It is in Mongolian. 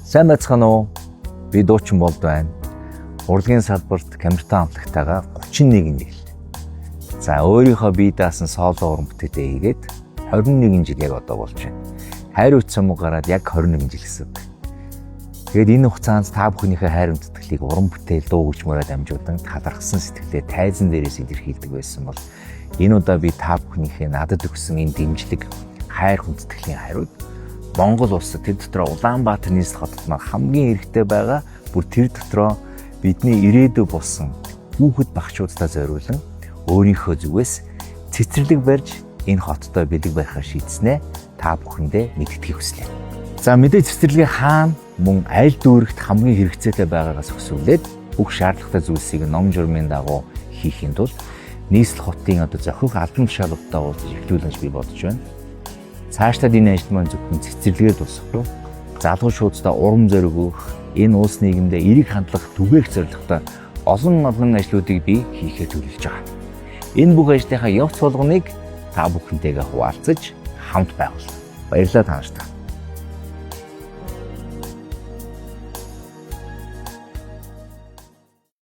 Сайн байцгаана уу? Би Дуучин Болд байна. Урлагийн салбарт камертай хамтлагтайгаа 31 жил. За өөрийнхөө бие даасан соло уран бүтээлээ хийгээд 21 жил яг одоо болж байна. Хайр утсан муу гараад яг 21 жил гэсэн. Тэгээд энэ хугацаанд та бүхнийхээ хайр үндэслэлийг уран бүтээл дуу хөгжмөөрөө дамжуулан талархсан сэтгэлээ тайзан дээрээс илэрхийлдэг байсан бол энэ удаа би та бүхнийхээ надад өгсөн энэ дэмжлэг хайр хүндэтгэлийн хариуд Монгол улсад тэр дотроо Улаанбаатар нийслэл хотод маань хамгийн хэрэгтэй байгаа бүр тэр дотроо бидний ирээдүй болсон хүүхэд багчуудаа зориулан өөрийнхөө зүгээс цэцэрлэг барьж энэ хоттой бэлэг барихаар шийдснэ та бүхэндээ мэдгэхийг хүслээ. За мэдээ цэцэрлэгийн хаана мөн аль дүүрэгт хамгийн хэрэгцээтэй байгаагаас өсвөлээд бүх шаардлагатай зүйлсийг ном журмын дагуу хийхийн тулд нийслэл хотын одоо зохих албан тушаалуудтай уулзаж эхлүүлнэ гэж би бодож байна. Цаашдаа энэ ажил маань зөвхөн цэцэрлэгээр дуусахгүй. Залгуу шуудтай урам зориг өгөх, энэ улс нийгэмдээ эерэг хандлах түгээх зорилготой олон ажлуудыг би хийхээр төлөвлөж байгаа. Энэ бүх ажлынхаа явц болгоныг та бүхэнтэйгээ хуваалцаж хамт байгуулна. Баярлалаа та нарт.